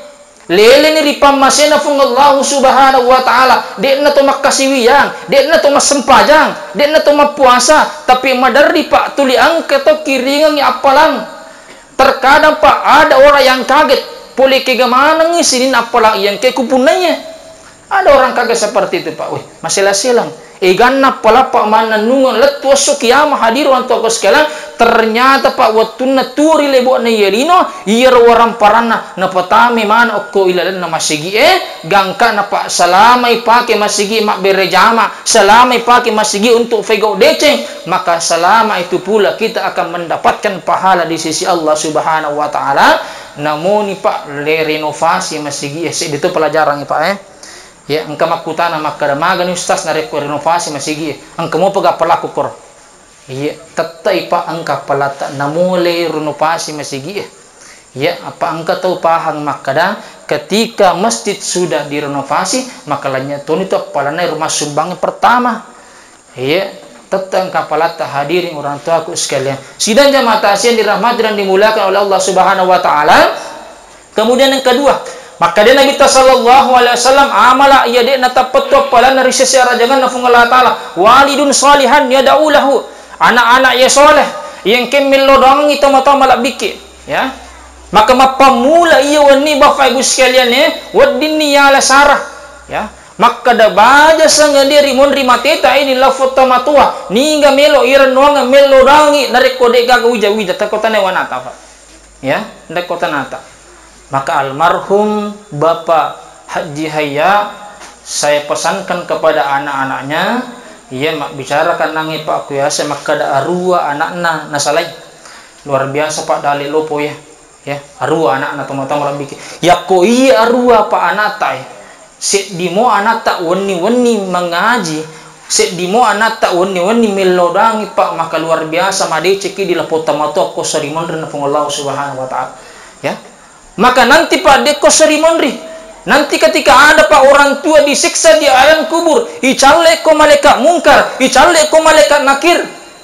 lele ni ripam masena fung Allah Subhanahu wa taala dek na to makasiwiang dek na to masempajang dek na to mapuasa tapi madari pak tuli angke to kiringang ya apalang terkadang pak ada orang yang kaget boleh ke gamana ngisinin apalang yang ke kupunanya ada orang kaget seperti itu pak masih silang ganna pala pak mana nungan letu sukiyama hadir wanto ko sekalian ternyata pak watuna turi lebo na yelino yer waram parana na patami man okko ilalan na masigi gangka na pak salamay pake masigi mak berejama salamay pake masigi untuk fego deceng maka selama itu pula kita akan mendapatkan pahala di sisi Allah Subhanahu wa taala namun pak le renovasi masigi itu pelajaran pak ya engkau makutana makada magani ustaz na renovasi masigi engkau mo paga palaku kor ya tatai pa angka palata namule renovasi masigi ya apa engkau tahu pahang makada ketika masjid sudah direnovasi maka lanya toni to palana rumah sumbang pertama ya tetang kapalata hadirin orang tuaku sekalian sidang jamaah tasyan dirahmati dan dimuliakan oleh Allah Subhanahu wa taala. Kemudian yang kedua, maka dia Nabi sallallahu alaihi wasallam amala iya dia natapatwa pala na risesi arajangan na fung Allah taala walidun salihan yad'u lahu anak-anak ya soleh yang kemil lodong itu mata malabiki ya maka mapamula iya wani bapak ibu sekalian wadini ya la sarah ya maka da baja sanga diri monri mateta ini la foto matua ninga melo iran noanga melo rangi narek kode gaga wija takotane wanata Pak. Ya, ndak kota nata. Maka almarhum Bapak Haji Haya saya pesankan kepada anak-anaknya, ia mak bicarakan nangi Pak Kuyasa maka da arua anakna nasalai. Luar biasa Pak dalil lopo ya. Ya, arua anak-anak teman-teman bikin. Ya ko iya arua Pak anak tai. Sik dimo anak tak weni-weni mengaji. Sik dimo anak tak weni-weni melodangi Pak, maka luar biasa made ceki di lapota mato ko sarimondri na Allah Subhanahu wa taala. Ya. Maka nanti Pak deko sarimondri. Nanti ketika ada Pak orang tua disiksa di alam kubur, icalle ko malaikat mungkar, icalle ko malaikat nakir.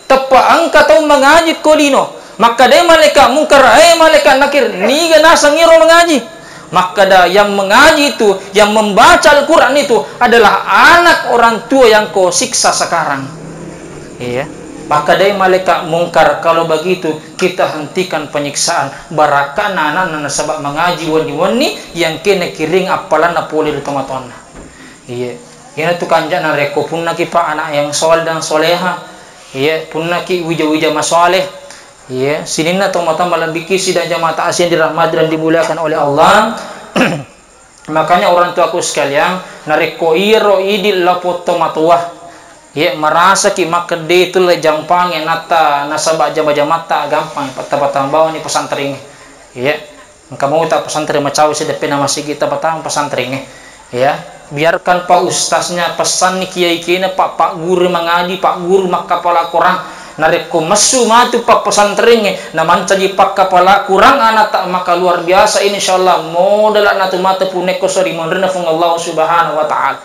Tepa angka tau mengaji ko dino. Maka de malaikat mungkar, malaikat nakir, ni ganasa ngiro mengaji. Maka yang mengaji itu, yang membaca Al-Quran itu adalah anak orang tua yang kau siksa sekarang. Iya. Maka dari malaikat mungkar, kalau begitu kita hentikan penyiksaan. Barakan anak-anak sebab mengaji wani-wani yang kena kiring apalan apoli di teman-teman. Iya. Yang itu kanjana reko pun naki Pak anak yang soleh dan soleha. Iya. Pun naki wija-wija masoleh. Ya, sinina teman-teman malam bikisi dan jamaah ta'asih yang dirahmati dan dimuliakan oleh Allah. Makanya orang tuaku sekalian, nareko iro idil lapoto matuah. Ya, merasa ki makede itu le jampang nata nasabak jama-jamata gampang patah-patah bawa ni pesantren. Ya, kamu tak pesantren macawi sedepe nama sigi patah pesantren. Ya, biarkan Pak ustaznya pesan ni kiai-kiai Pak guru mengadi, Pak guru mak kepala Quran. Nareko mesu matu Pak pesantrennya naman caji Pak kepala kurang anak tak maka luar biasa insyaallah modal anak tu mata puneko sori mondrena fung Allah Subhanahu wa taala.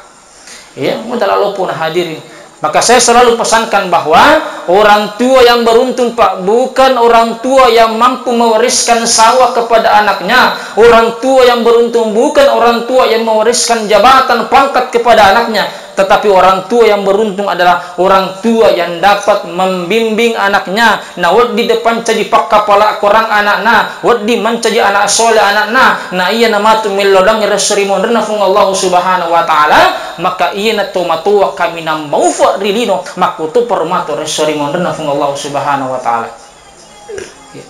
Ya, modal pun hadirin. Maka saya selalu pesankan bahwa orang tua yang beruntung Pak bukan orang tua yang mampu mewariskan sawah kepada anaknya. Orang tua yang beruntung bukan orang tua yang mewariskan jabatan pangkat kepada anaknya. Tetapi orang tua yang beruntung adalah orang tua yang dapat membimbing anaknya. Nah, di depan jadi pak kepala korang anakna, di mencaji anak soleh anakna. Nah, iya nama tu melodang resri moderna fung Allah Subhanahu wa taala, maka iya na tomatua kami nam maufa rilino, makutu permato resri moderna fung Allah Subhanahu wa taala.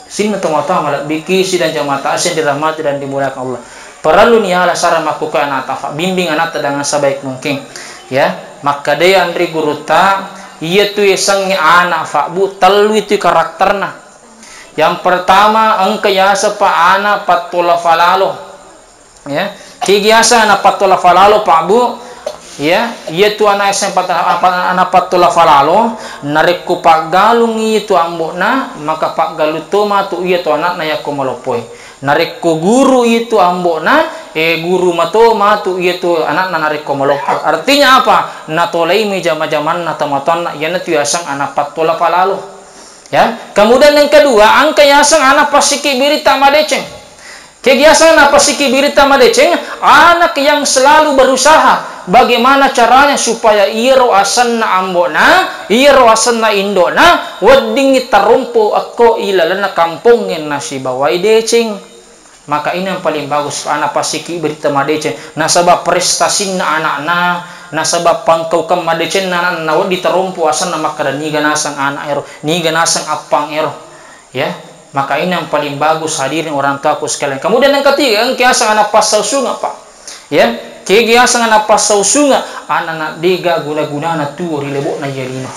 Sini tomatua malak bikisi dan jamaah ta'asih dirahmati dan dimuliakan Allah. Perlu niala sarang makukan anak tafa, bimbing anak dengan sebaik mungkin. Ya, maka dia andri guru ta ia tu isang anak fa bu telu itu karakterna. Yang pertama angka yasa pa anak patula falalo. Ya, kigiasa anak patula falalo pa bu. Ya, ia tu anak isang anak patula falalo nareku pak galung itu ambokna maka pak galutoma tu ia tu anak na yakomolopoi. Nareko guru itu ambokna guru mato matu itu anak narik komolok. Artinya apa? Natolai meja-majaman natamaton yana tu yasang anak patola palalo. Ya. Kemudian yang kedua, angka yasang anak pasiki birita madeceng. Kegiatan anak pasiki birita madeceng, anak yang selalu berusaha bagaimana caranya supaya iro asanna ambona, iro asanna indona, wedding tarumpo ako ilalana kampungin nasi bawai deceng. Maka ini yang paling bagus anak pasiki berita madecen nasabab prestasi na anak-anak nasabab pangkau kam madecen na anak diterumpu asan na maka ni ganasang anak ero ni ganasang apang ero ya maka ini yang paling bagus hadirin orang tua aku sekalian. Kemudian yang ketiga ang kiasang anak pasau sunga Pak ya kiasang anak pasau sunga anak dega guna-guna na tu rilebo na yelino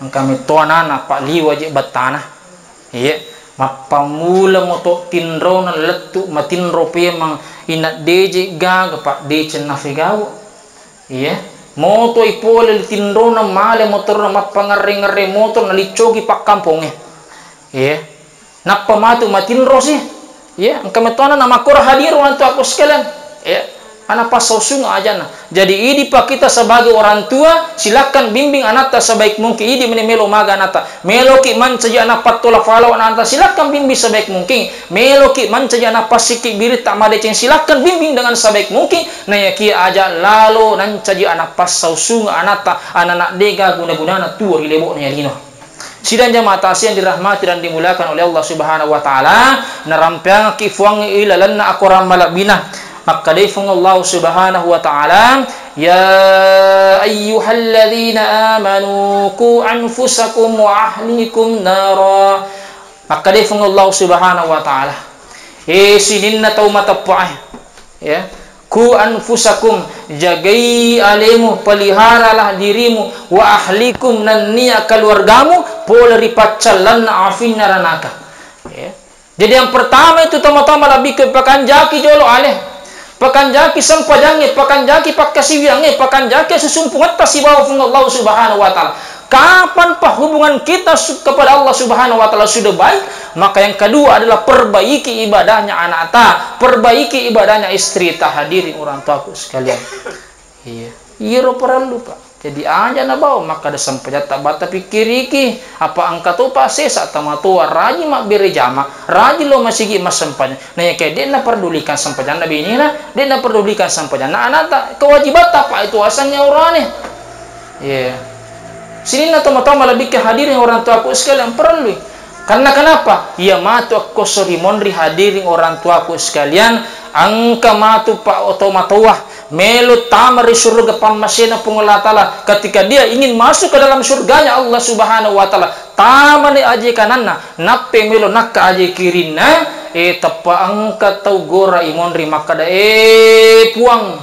ang kami tuana na Pak liwa je batana ya mapamula mo to tinro na letu matinro pe mang ina deje gaga Pak deje na figawo iya moto ipole tinro na male motor na mapangaring-ngare motor na licogi Pak kampong iya napamatu matinro sih iya ang kametona na makura hadir wanto ako sekalian iya anak pasau sunga aja nah. Jadi ini Pak kita sebagai orang tua silakan bimbing anak sebaik mungkin. Ini melo maga anak meloki mancaji anak patola falo anak silakan bimbing sebaik mungkin. Meloki mancaji anak pasiki birit tak madeceng silakan bimbing dengan sebaik mungkin. Nah ya kia aja lalu nancaji anak pasau sunga anak dega guna-guna anak tua rilebo nya lino. Sidang jamaah tasih yang dirahmati dan dimuliakan oleh Allah Subhanahu wa taala narampiang kifuang ilalan na akoram malabina Maka difung Allah Subhanahu wa taala, ya ayyuhalladzina amanu qu anfusakum wa ahlikum nara. Maka difung Allah Subhanahu wa taala, sininna tau matapah, ya, ku anfusakum, jagai alimu, peliharalah dirimu, wa ahlikum, dan niat keluargamu, poleri pacalan afin naranaka. Ya. Jadi yang pertama itu tama-tama lebih ke pakan jaki jolo aleh, pakan jaki sampajange, pakan jaki pakkasiwiange, pakan jaki susumpungat pasibawa fung Allah Subhanahu wa taala. Kapan pak hubungan kita kepada Allah Subhanahu wa taala sudah baik, maka yang kedua adalah perbaiki ibadahnya anak ta, perbaiki ibadahnya istri ta, hadirin orang tuaku sekalian. Iya, iro perlu pak. Jadi aja na bawa maka ada sampajat tak bata pikir iki apa angka tu pak sesa tamatua raji mak beri jama raji lo masih mas sampajat. Nah ya kayak dia na perdulikan sampajat nabi ini lah, dia na perdulikan sampajat. Nah anak tak kewajiban tak pak itu asalnya orangnya. Iya. Sini na tama-tama lebih ke hadirin orang tua aku sekalian perlu. Karena kenapa? Ya matu aku sorry mondri hadirin orang tua aku sekalian. Angka matu pak otomatawah melut tamari surga pamasena pengolah ta'ala. Ketika dia ingin masuk ke dalam surganya Allah Subhanahu wa ta'ala, tamani aje kananna nappe melo nakka aje kirina tapa angka tau gora imondri maka da puang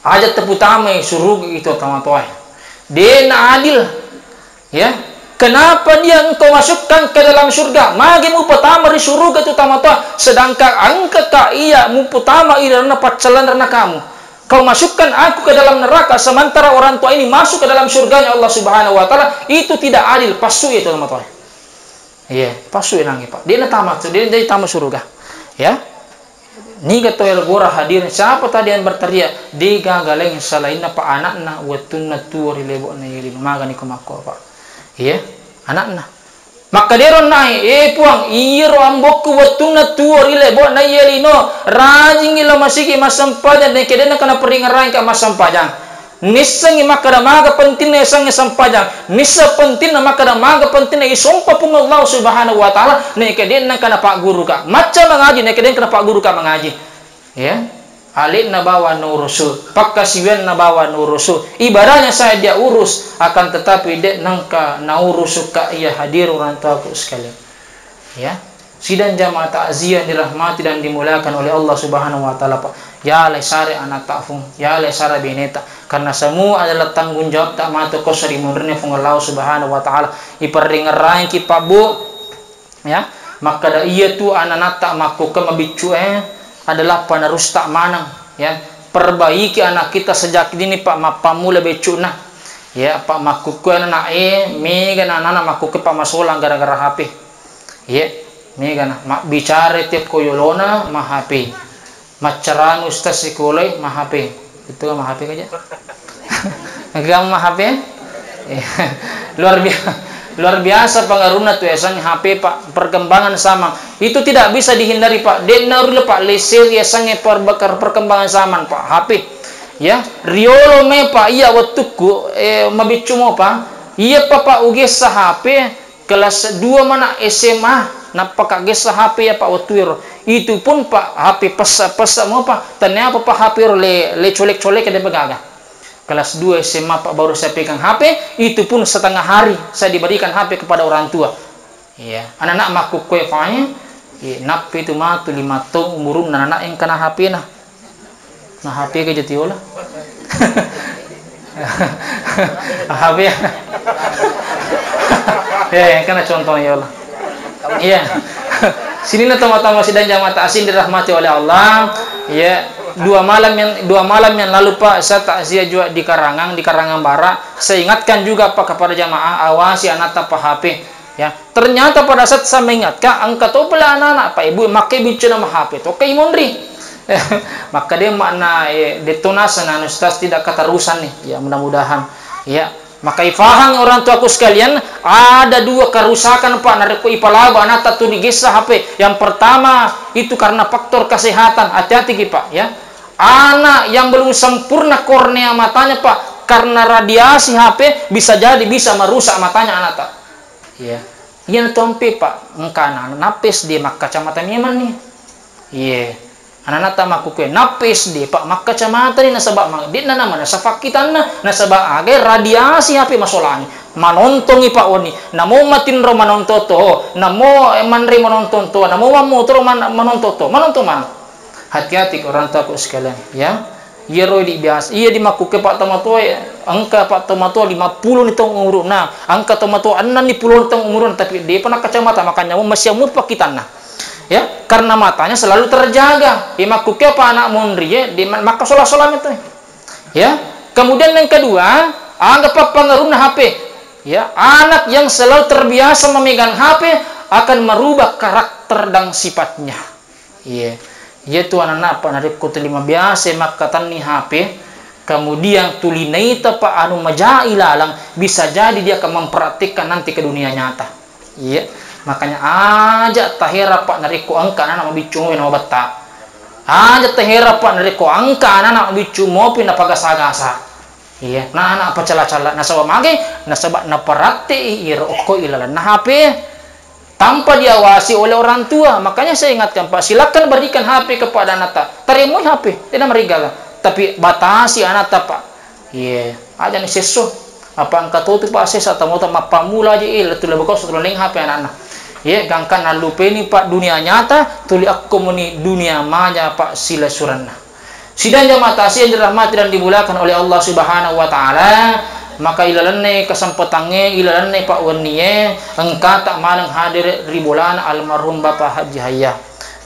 aja teputame surga itu tamatawah. Dia adil, ya. Kenapa dia engkau masukkan ke dalam surga? Magi mu pertama di surga itu tamata, sedangkan angka ka iya mu pertama irana pacalan rana kamu. Kau masukkan aku ke dalam neraka sementara orang tua ini masuk ke dalam surganya Allah Subhanahu wa taala, itu tidak adil, pasu itu tamata. Iya, pasu nangi pak. Dia na tamat, dia jadi tamat surga. Ya. Ni gato el gora hadir siapa tadi yang berteriak di gagaleng selain apa anakna watun tuori lebo na yeli magani ko makko pak. Iya, anakna. Maka deron nai puang iro ambok watun tuori lebo na yeli no rajing ilo masiki masampajan ne kedena kana peringaran ka masampajan. Nisangi makada maga penting na isang sampajang. Nisa penting na makada maga penting na isompa pung Allah Subhanahu wa taala na ikadin na kana pak guru ka. Maca mengaji na ikadin kana pak guru ka mengaji. Ya. Alik na bawa nurusul, pakkasiwen na bawa nurusul. Ibadahnya saya dia urus akan tetapi dek nangka naurusuk ka ia hadir orang tuaku sekalian. Ya. Sidang jamaah takziah dirahmati dan dimuliakan oleh Allah Subhanahu wa taala pak. Ya lesare anak takfung, ya lesare bineta. Karena semua adalah tanggung jawab tak matu kosari murni fung Allah Subhanahu wa taala. Iperingerai ki pabu, ya. Maka da iya tu anak tak maku ke mabicu adalah penerus tak manang, ya. Perbaiki anak kita sejak dini pak mapamu lebih cuna, ya. Pak maku ke anak mega anak maku ke pak masolang gara-gara HP, ya. Mega mak bicara tiap koyolona mah HP. Macaran ustaz sekolah mah HP. Itu mah HP aja. Agam mah HP. Luar biasa pengaruhnya tuh esang HP pak, perkembangan sama. Itu tidak bisa dihindari pak. Denarul pak leser esang perkembangan zaman pak HP. Ya, riolo me pak iya waktuku mabicu mo pak. Iya pak ugesa HP kelas 2 mana SMA. Napaka gesa HP ya pak waktu itu pun pak HP pesa mau pak tanya apa pak HP le colek-colek ada begaga kelas 2 SMA pak baru saya pegang HP itu pun setengah hari saya diberikan HP kepada orang tua. Iya anak-anak makuk kue fanya nap itu mah tu 5 tahun umurun anak yang kena HP nah HP ke jatiola HP ya kena contohnya Allah. Iya. Sini na tama-tama sidang jamaah taksin dirahmati oleh Allah. Ya, dua malam yang lalu Pak saya takziah juga di Karangang Barat. Saya ingatkan juga Pak kepada jamaah awasi anak tanpa HP. Ya, ternyata pada saat saya mengingatkan angka tu pula anak-anak Pak Ibu makai bicara nama HP. Oke imundri. Maka dia makna detonasi dengan ustaz tidak keterusan nih. Ya, mudah-mudahan. Ya. Maka ifahang orang tuaku sekalian ada 2 kerusakan pak nariku ipalaba anak tatu digesa HP. Yang pertama itu karena faktor kesehatan, hati-hati pak ya. Anak yang belum sempurna kornea matanya pak karena radiasi HP bisa merusak matanya anak tak. Ya. Yang tompe pak engkana napes dia mak kacamata memang nih. Iya. anak tak maku ke napis di pak mak kacamata ni nasabak mak di nama nasafakitan nasabak age radiasi HP masolani manontongi pak oni namo matin ro manonton to namo manri manonton to namo motor manonton to manonton man hati-hati orang tua sekalian ya. Iya roy di biasa iya di maku ke pak tomato angka pak tomato 50 ni tong umur nah angka tomato 6 ni 10 tong umur tapi dia pernah kacamata makanya masih umur pak kita nah ya karena matanya selalu terjaga di maku ke pak anak mondri ya di maka solah-solah itu ya. Kemudian yang kedua anggap pengaruh HP ya, anak yang selalu terbiasa memegang HP akan merubah karakter dan sifatnya ya. Yaitu anak-anak pak narik ko terima biasa makatan ni HP kemudian tulinai pak anu majai lalang bisa jadi dia akan mempraktikkan nanti ke dunia nyata iya. Makanya aja tahera pak narik ko angka anak bicu mo na bata aja tahera pak narik ko angka anak bicu mo pina pagasa-gasa iya. Nah anak apa cala-cala nasaba mage nasaba na parati iro ko ilalan na HP tanpa diawasi oleh orang tua. Makanya saya ingatkan pak, silakan berikan HP kepada anak tak, terima HP, tidak merigala, tapi batasi anak tak pak. Iya, aja nih sesuatu. Apa angkat tu pak ses atau mau tak pamula aja il, tu lebih kau setelah link HP anak-anak. Iya, gangkan lupa ini pak dunia nyata, tuli aku muni dunia maya pak sila surana. Sidang jamaah tasih yang dirahmati dan dimulakan oleh Allah Subhanahu Wa Taala. Maka ilalanne kesempatannya ilalanne pak waniye engka tak manang hadir ribulan almarhum Bapak Haji Hayah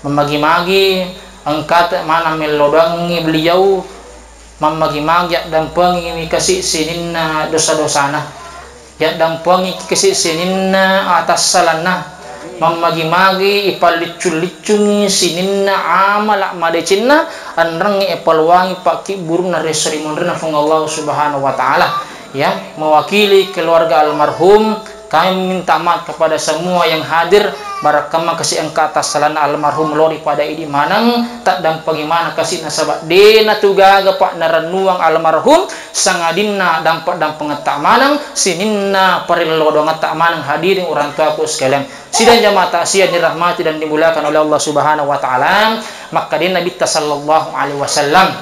memagi-magi engka tak mana melodangi beliau memagi-magi dan pengi kasih sininna dosa-dosana ya dan pengi kasih sininna atas salana memagi-magi ipal licul-licungi sininna amal madecinna anrangi ipal wangi pak kiburna resri munrina fung Allah Subhanahu Wa Taala ya. Mewakili keluarga almarhum kami minta maaf kepada semua yang hadir barakama kasih engka atas salan almarhum lori pada idi manang tak dan bagaimana kasih nasabak dena tugaga pak naranuang almarhum sangadinna dampak dan pengetak manang sininna parilodongan tak manang hadirin orang tua aku sekalian. Sidang jamaah taksiyah dirahmati dan dimuliakan oleh Allah Subhanahu Wa Taala. Maka dia Nabi sallallahu alaihi wasallam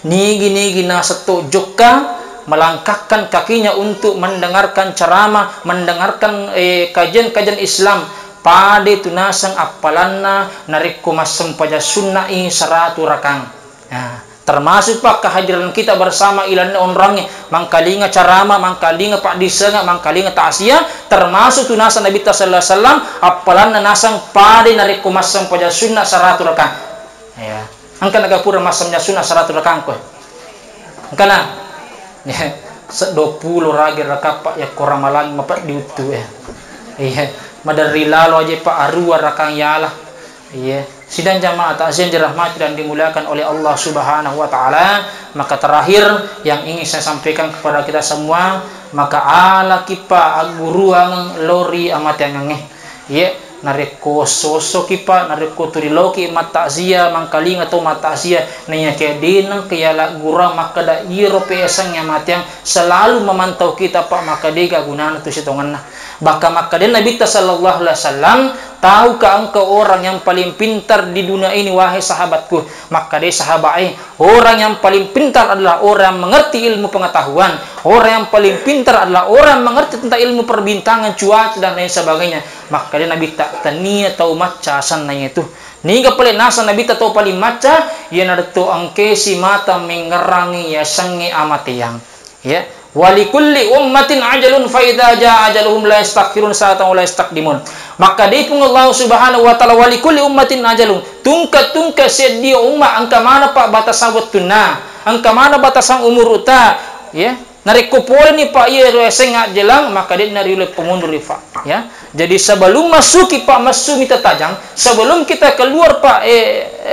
nigi na setujuka melangkahkan kakinya untuk mendengarkan ceramah, mendengarkan kajian-kajian Islam pada tunasang apalanna narikku masem pada sunnai 100 rakang. Nah, termasuk pak kehadiran kita bersama ilan onrangnya mangkalinga ceramah, mangkalinga pak disenga, mangkalinga taksiyah termasuk tunasang Nabi sallallahu alaihi wasallam apalanna nasang pada narikku masem pada sunnah 100 rakang. Ya, angka nagapura masemnya sunnah 100 rakang ko. Angkana ya, 20 ragi rakapak ya korang malang mapak diutu ya. Iya, madari lalu aja pak arua rakang yalah. Iya, sidang jamaah takziah dirahmati dan dimuliakan oleh Allah Subhanahu Wa Taala. Maka terakhir yang ingin saya sampaikan kepada kita semua, maka ala kipa aguruang lori amat yang ngeh. Iya, nareko sosok kipa nareko turiloki matakzia mangkaling atau matakzia nanya ke dinang kayala gura maka da iro pesang yang matiang selalu memantau kita pak maka dia gunana tu sitongan baka maka dia Nabi sallallahu alaihi wasallam tahu ka engkau orang yang paling pintar di dunia ini wahai sahabatku. Maka dia sahabat orang yang paling pintar adalah orang yang mengerti ilmu pengetahuan. Orang yang paling pintar adalah orang yang mengerti tentang ilmu perbintangan, cuaca dan lain sebagainya. Maka dia Nabi tak tania tahu maca sananya itu. Niga paling nasa Nabi tak tahu paling maca ya narto angke si mata mengerangi ya sangi amatiyang. Ya. Walikulli ummatin ajalun fa idza jaa ajaluhum la yastakhirun sa'atan wa la yastaqdimun. Maka dia pun Allah Subhanahu wa taala walikulli ummatin ajalun. Tungka sedia umat angka mana pak batasan waktuna, angka mana batasan umur uta, ya. Nariko pole ni pak ye resengak jelang maka dia nari oleh pemundur rifa, ya. Jadi sebelum masuki pak masuk kita tajang, sebelum kita keluar pak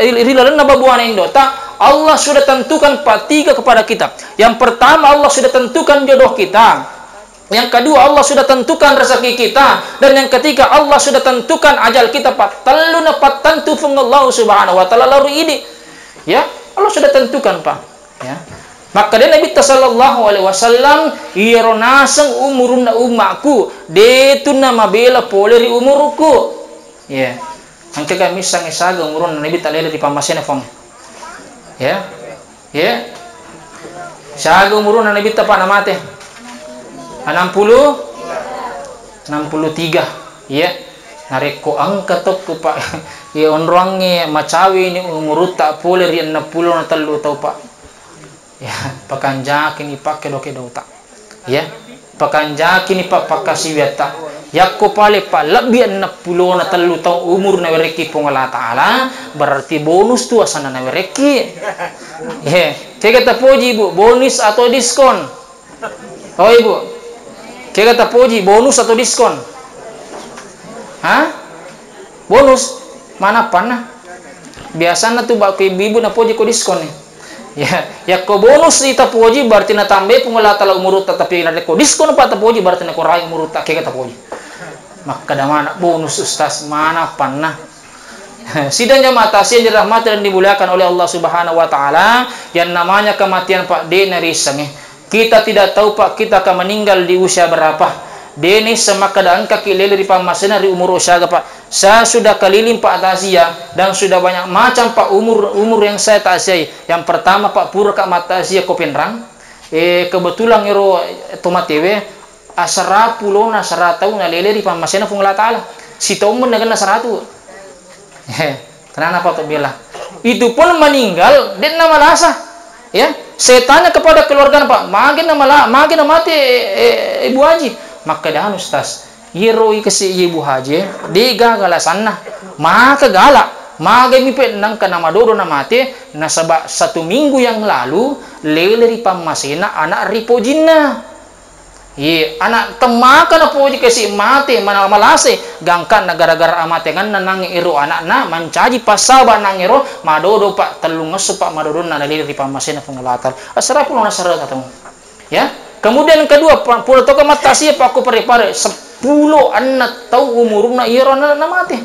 rilalan nababuana indota Allah sudah tentukan pak 3 kepada kita. Yang pertama Allah sudah tentukan jodoh kita. Yang kedua Allah sudah tentukan rezeki kita. Dan yang ketiga Allah sudah tentukan ajal kita pak. Telu napat tentu Allah Subhanahu wa taala lalu ini. Ya, Allah sudah tentukan pak. Ya. Maka dia Nabi sallallahu alaihi wasallam ironasang umuruna umakku. Detu nama bela poleri umurku. Ya. Angke kami sang isaga umurun nabi talele di pamasena fong. Ya. Ya. Saga umurun nabi ta pa namate. 63. Ya. Nareko angka tok ko pa. Ya onrange macawi ni umurut tak pole ri 60 na telu tau pa. Ya, pakanjakin ipak kedoke dauta. Ya. Pakanjakin ipak pakasiwata. Yakko pale pa lebih 60 na telu tau umur na wereki pong Allah Ta'ala, berarti bonus tu asana na wereki. Ya. Kaya kata poji ibu, bonus atau diskon? Oh ibu. Kaya kata poji, bonus atau diskon? Hah? Bonus? Mana panah? Biasanya tuh bak ibu na poji ko diskon nih. Ya ko bonus ita poji berarti na tambe pungala tala umurut tapi na ko diskon pa ta poji berarti na ko rai umurut kaya kata poji. Maka da mana bonus ustaz mana panah? Sidang jamaah tasyin dirahmati dan dimuliakan oleh Allah Subhanahu wa taala, yang namanya kematian Pak D narisang. Kita tidak tahu Pak kita akan meninggal di usia berapa. Deni sama keadaan kaki lele di pamasena di umur usia Pak. Saya sudah keliling Pak Tasia dan sudah banyak macam Pak umur yang saya tasiai. Yang pertama Pak pura Kak Matasia Kopenrang. Kebetulan ero tomatewe asara pulo na saratau na lele di pamasena fung Allah Taala. Si tomun dengan saratu. Kenapa Pak bela? Itu pun meninggal dan nama lasa. Ya, saya tanya kepada keluarga Pak, magin nama mati Ibu Haji. Maka dah Ustaz, yeroi kasi Ibu Haji, di gagala sana, maka galak, maga mipet nang kana madodo na mati, nasaba 1 minggu yang lalu, lele ri pamasena anak ripojinna. Ye, anak temaka na poji kasi mati mana malase, gangkan na gara-gara amate kan nang iro anak na mancaji pasaba nang iro madodo Pak telungas Pak madodo na lele ri pamasena pengalatal. Asara pulo na sarata tong. Ya. Kemudian yang kedua, pulau toka matasi Pak aku pare-pare 10 anak tahu umurna iro na mati.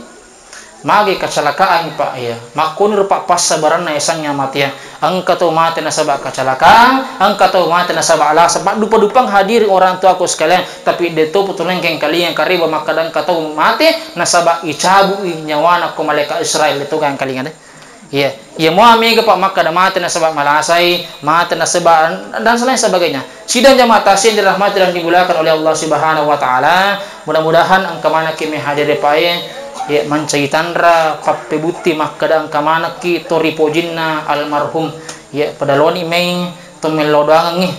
Magi kecelakaan Pak ya. Makunir Pak pas sabaran na esangnya mati ya. Angka tu mati na sabak kecelakaan, angka tu mati na sabak ala sebab dupa-dupang hadir orang tua aku sekalian, tapi deto putulan keng kali yang kariba maka dan kata mati na sabak icabu nyawana ko malaikat Israel itu kan kali ngade. Ya, ya mau amiga Pak maka dah mati na sebab malasai, mati na sebab dan selain sebagainya. Sidang jamaah tasyin dirahmati dan dimuliakan oleh Allah Subhanahu wa taala. Mudah-mudahan angka mana kimi hadir pae ya mancaitanra kape buti maka dah angka mana ki tori pojinna almarhum ya padaloni mei tomelodang ngi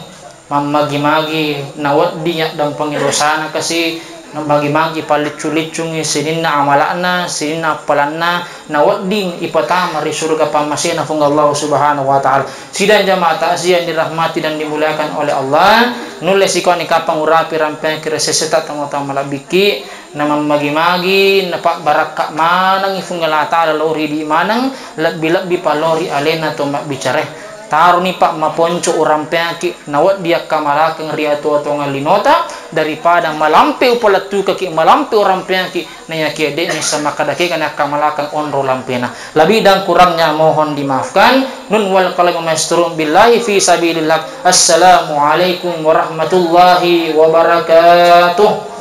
mamagi-magi nawat dinya dan pangirosana kasi bagi-bagi palicu-licungi sininna amalana sininna palanna nawadding ipatama ri surga pamasena fung Allah Subhanahu wa taala. Sidang jamaah takziah dirahmati dan dimuliakan oleh Allah, nulis ikon ikapang urapi rampeng kira seseta tangota malabiki nama magi-magi napak baraka manang ifung Allah taala lori di manang lebih palori alena to mak bicara taruh ni Pak maponco orang penyakit nawat dia kamalakang riatu atau ngalinota daripada malampeu palatu kaki malampeu orang penyakit nanya kiade ni sama kadaki kana kamalakang onro lampena. Lebih dan kurangnya mohon dimaafkan. Nun wal qalam masturum billahi fi sabilillah. Assalamualaikum warahmatullahi wabarakatuh.